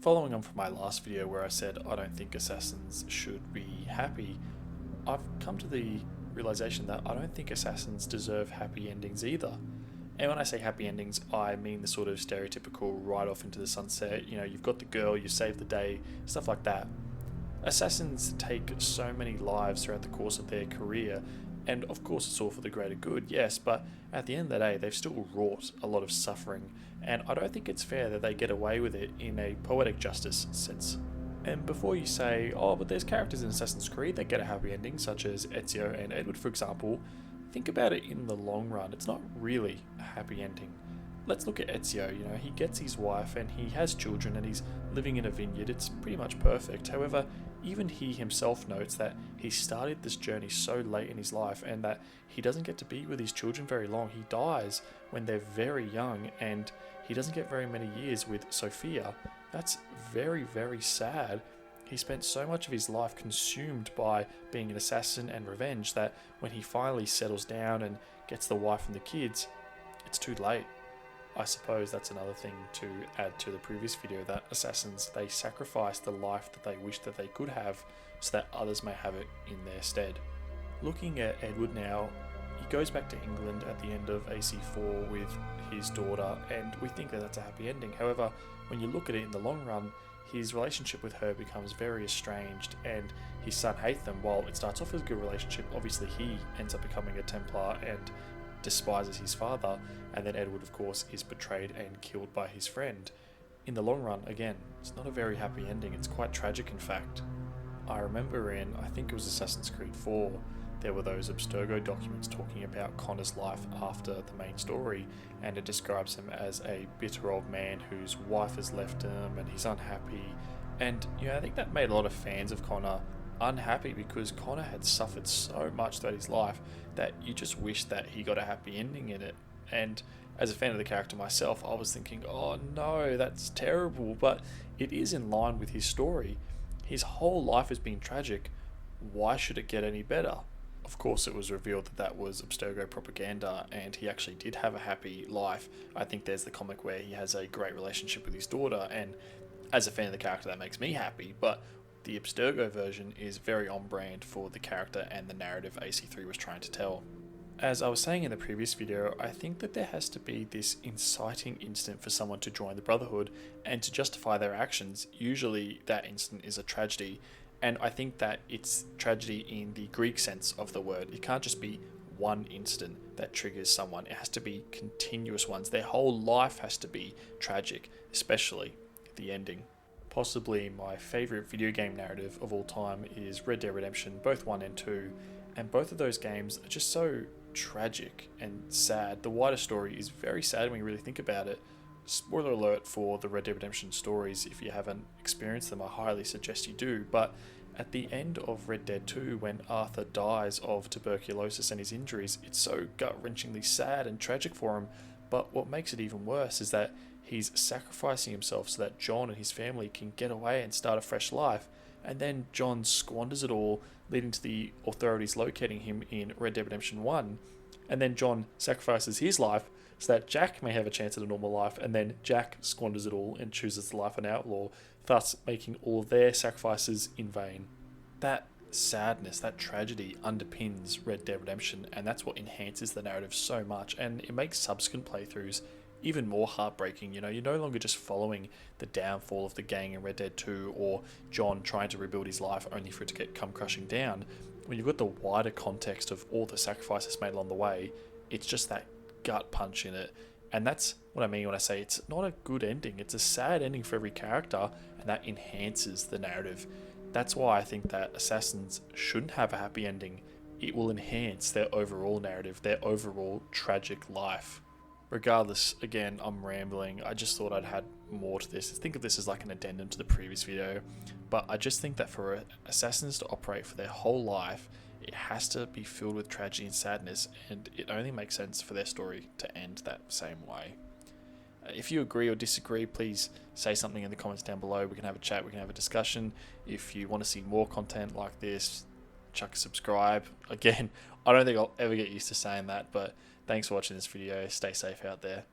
Following on from my last video where I said I don't think assassins should be happy, I've come to the realization that I don't think assassins deserve happy endings either. And when I say happy endings, I mean the sort of stereotypical ride off into the sunset, you've got the girl, you save the day, stuff like that. Assassins take so many lives throughout the course of their career, and of course it's all for the greater good, yes, but at the end of the day they've still wrought a lot of suffering, and I don't think it's fair that they get away with it in a poetic justice sense. And before you say, oh, but there's characters in Assassin's Creed that get a happy ending, such as Ezio and Edward, for example, think about it in the long run. It's not really a happy ending. Let's look at Ezio. He gets his wife and he has children and he's living in a vineyard. It's pretty much perfect. However, even he himself notes that he started this journey so late in his life and that he doesn't get to be with his children very long. He dies when they're very young and he doesn't get very many years with Sophia. That's very, very sad. He spent so much of his life consumed by being an assassin and revenge that when he finally settles down and gets the wife and the kids, it's too late. I suppose that's another thing to add to the previous video, that assassins, they sacrifice the life that they wish that they could have so that others may have it in their stead. Looking at Edward now, he goes back to England at the end of AC4 with his daughter, and we think that that's a happy ending. However, when you look at it in the long run, his relationship with her becomes very estranged, and his son Haytham, while it starts off as a good relationship, obviously he ends up becoming a Templar and despises his father, and then Edward, of course, is betrayed and killed by his friend. In the long run, again, it's not a very happy ending. It's quite tragic, in fact. I remember I think it was Assassin's Creed 4, there were those Abstergo documents talking about Connor's life after the main story, and it describes him as a bitter old man whose wife has left him and he's unhappy. And I think that made a lot of fans of Connor unhappy because Connor had suffered so much throughout his life that you just wish that he got a happy ending in it. And as a fan of the character myself, I was thinking, oh no, that's terrible, but it is in line with his story. His whole life has been tragic. Why should it get any better? Of course, it was revealed that that was Abstergo propaganda and he actually did have a happy life. I think there's the comic where he has a great relationship with his daughter, and as a fan of the character that makes me happy, but the Abstergo version is very on brand for the character and the narrative AC3 was trying to tell. As I was saying in the previous video, I think that there has to be this inciting incident for someone to join the Brotherhood, and to justify their actions, usually that incident is a tragedy. And I think that it's tragedy in the Greek sense of the word. It can't just be one incident that triggers someone. It has to be continuous ones. Their whole life has to be tragic, especially the ending. Possibly my favourite video game narrative of all time is Red Dead Redemption, both 1 and 2. And both of those games are just so tragic and sad. The wider story is very sad when you really think about it. Spoiler alert for the Red Dead Redemption stories, if you haven't experienced them, I highly suggest you do. But at the end of Red Dead 2, when Arthur dies of tuberculosis and his injuries, it's so gut-wrenchingly sad and tragic for him. But what makes it even worse is that he's sacrificing himself so that John and his family can get away and start a fresh life. And then John squanders it all, leading to the authorities locating him in Red Dead Redemption 1. And then John sacrifices his life so that Jack may have a chance at a normal life, and then Jack squanders it all and chooses the life of an outlaw, thus making all of their sacrifices in vain. That sadness, that tragedy underpins Red Dead Redemption, and that's what enhances the narrative so much, and it makes subsequent playthroughs even more heartbreaking. You're no longer just following the downfall of the gang in Red Dead 2 or John trying to rebuild his life only for it to come crushing down. When you've got the wider context of all the sacrifices made along the way, it's just that gut punch in it. And that's what I mean when I say it's not a good ending. It's a sad ending for every character, and that enhances the narrative. That's why I think that assassins shouldn't have a happy ending. It will enhance their overall narrative, their overall tragic life. Regardless, again, I'm rambling. I just thought I'd had more to this. Think of this as like an addendum to the previous video. But I just think that for assassins to operate for their whole life, it has to be filled with tragedy and sadness, and it only makes sense for their story to end that same way. If you agree or disagree, please say something in the comments down below. We can have a chat, we can have a discussion. If you want to see more content like this, chuck a subscribe. Again, I don't think I'll ever get used to saying that, but thanks for watching this video. Stay safe out there.